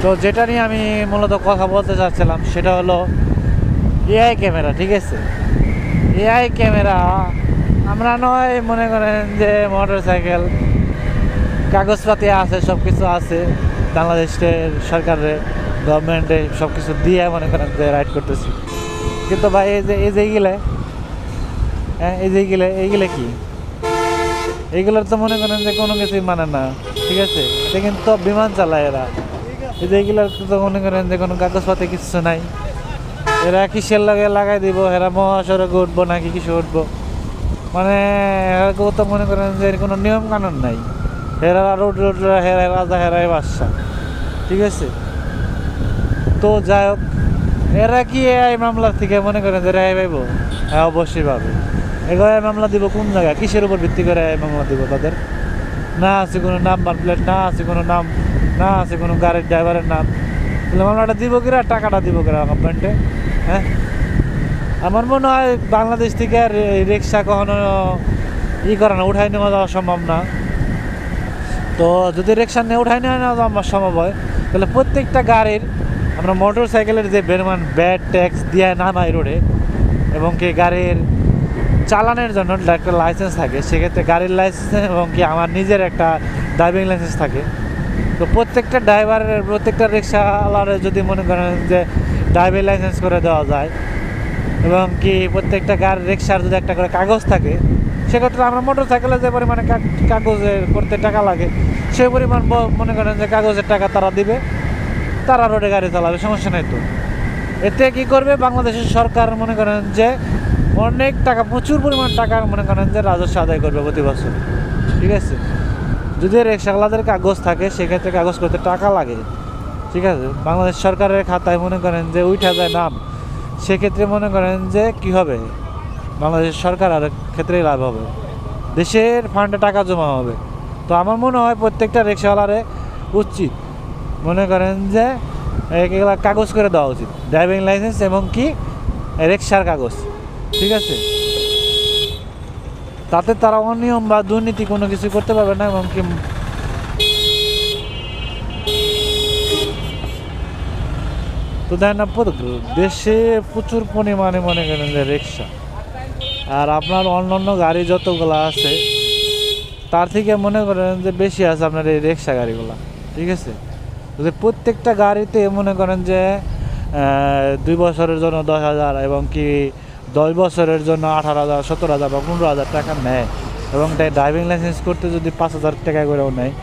তো যেটা নিয়ে আমি মূলত কথা বলতে চাচ্ছিলাম সেটা হলো এআই ক্যামেরা। ঠিক আছে, এআই ক্যামেরা আমরা নয় মনে করেন যে মোটর সাইকেল কাগজপাতি আছে, সব কিছু আছে, বাংলাদেশের সরকারের গভর্নমেন্টে সব কিছু দিয়ে মনে করেন যে রাইড করতেছি, কিন্তু ভাই এই যে এইগুলো, হ্যাঁ এইগুলো কি, এইগুলোর তো মনে করেন যে কোনো কিছুই মানে না। ঠিক আছে, এটা কিন্তু বিমান চালায় এরা। এই যে এইগুলোর তো মনে করেন যে কোনো কাগজপাতি কিছু নাই। এরা কিসের লাগে লাগাই দিব, এরা মহাসড়কে উঠবো নাকি কিছু উঠবো, মানে এরাকেও তো মনে করেন যে এর কোনো নিয়ম কানুন নাই। হেরা রোড হেরা রাজা, হেরাই বাদশা। ঠিক আছে, তো যাই হোক, এরা কি এই মামলার থেকে মনে করেন যে রেহাই পাইব? হ্যাঁ, অবশ্যই পাবে। এগুলো মামলা দিব কোন জায়গায়, কিসের উপর ভিত্তি করে এই মামলা দিব তাদের? না আছে কোনো নাম্বার প্লেট, না আছে কোনো নাম, না আছে কোনো গাড়ির ড্রাইভারের নাম, তাহলে মামলাটা দিব কিরা, টাকাটা দিব কিরা গভর্নমেন্টে? হ্যাঁ, আমার মনে হয় বাংলাদেশ থেকে আর রিক্সা কখনো করে না, উঠাই নেওয়া যাওয়া সম্ভব না। তো যদি রিক্সা নিয়ে উঠাই নেওয়া যাওয়া সম্ভব হয়, তাহলে প্রত্যেকটা গাড়ির আমরা মোটর সাইকেলের যে বেরমান ব্যাড ট্যাক্স দিয়ে নামাই রোডে, এবং কি গাড়ির চালানোর জন্য একটা লাইসেন্স থাকে, সেক্ষেত্রে গাড়ির লাইসেন্স এবং কি আমার নিজের একটা ড্রাইভিং লাইসেন্স থাকে। তো প্রত্যেকটা ড্রাইভারের, প্রত্যেকটা রিক্সাওয়ালার যদি মনে করেন যে ড্রাইভিং লাইসেন্স করে দেওয়া যায়, এবং কি প্রত্যেকটা গাড়ির রিক্সার যদি একটা করে কাগজ থাকে, সেক্ষেত্রে আমরা মোটর সাইকেলে যে পরিমাণে কাগজের করতে টাকা লাগে, সেই পরিমাণ মনে করেন যে কাগজের টাকা তারা দিবে, তারা রোডে গাড়ি চালাবে, সমস্যা নেই। তো এতে কি করবে বাংলাদেশের সরকার, মনে করেন যে অনেক টাকা, প্রচুর পরিমাণ টাকা মনে করেন যে রাজস্ব আদায় করবে প্রতি বছর। ঠিক আছে, যদি রিক্সাওয়ালাদের কাগজ থাকে, সেক্ষেত্রে কাগজ করতে টাকা লাগে। ঠিক আছে, বাংলাদেশ সরকারের খাতায় মনে করেন যে উঠা যায় নাম, সেক্ষেত্রে মনে করেন যে কি হবে, বাংলাদেশের সরকার আর ক্ষেত্রেই লাভ হবে, দেশের ফান্ডে টাকা জমা হবে। তো আমার মনে হয় প্রত্যেকটা রিক্সাওয়ালারে উচিত মনে করেন যে এগুলা কাগজ করে দেওয়া উচিত, ড্রাইভিং লাইসেন্স এবং কি রিক্সার কাগজ। ঠিক আছে, তাতে তারা অনিয়ম বা দুর্নীতি কোনো কিছু করতে পারবে না। এবং কি তো দেখেন না, দেশে প্রচুর পরিমাণে মনে করেন যে রিক্সা, আর আপনার অন্য গাড়ি যতগুলো আছে তার থেকে মনে করেন যে বেশি আছে আপনার এই রিক্সা গাড়িগুলা। ঠিক আছে, যদি প্রত্যেকটা গাড়িতে মনে করেন যে 2 বছরের জন্য 10,000 এবং কি 10 বছরের জন্য 18,000, 17,000 বা 15,000 টাকা নেয়, এবং তাই ড্রাইভিং লাইসেন্স করতে যদি 5,000 টাকা করেও নেয়,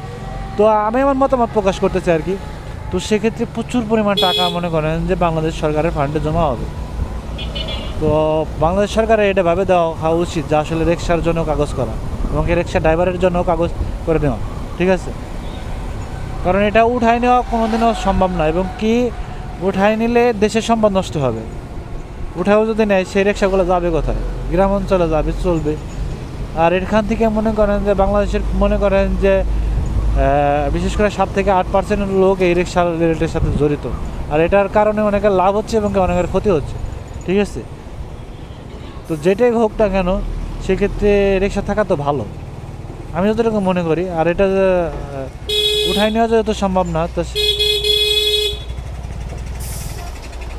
তো আমি আমার মতামত প্রকাশ করতে চাই আর কি। তো সেক্ষেত্রে প্রচুর পরিমাণ টাকা মনে করেন যে বাংলাদেশ সরকারের ফান্ডে জমা হবে। তো বাংলাদেশ সরকারের এটা ভাবে দেওয়া উচিত যে আসলে রিক্সার জন্য কাগজ করা, এবং কি রিক্সা ড্রাইভারের জন্য কাগজ করে দেওয়া। ঠিক আছে, কারণ এটা উঠাই নেওয়া কোনোদিনও সম্ভব না, এবং কি উঠাই নিলে দেশের সম্পদ নষ্ট হবে। উঠাও যদি নেয়, সেই রিক্সাগুলো যাবে কোথায়? গ্রাম অঞ্চলে যাবে, চলবে। আর এখান থেকে মনে করেন যে বাংলাদেশের মনে করেন যে বিশেষ করে 7 থেকে 8% লোক এই রিক্সা রেটের সাথে জড়িত, আর এটার কারণে অনেকের লাভ হচ্ছে এবং অনেকের ক্ষতি হচ্ছে। ঠিক আছে, তো যেটাই হোক না কেন, সেক্ষেত্রে রিক্সা থাকা তো ভালো, আমি যতটুকু মনে করি। আর এটা উঠাই নেওয়া যেহেতু সম্ভব না, তো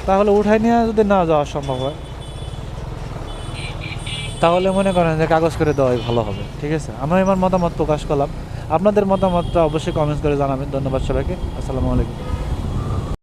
তাহলে উঠাই নেওয়া যদি না যাওয়া সম্ভব হয়, তাহলে মনে করেন যে কাগজ করে দেওয়াই ভালো হবে। ঠিক আছে, আমি আমার মতামত প্রকাশ করলাম, আপনাদের মতামতটা অবশ্যই কমেন্টস করে জানাবেন। ধন্যবাদ সবাইকে, আসসালামু আলাইকুম।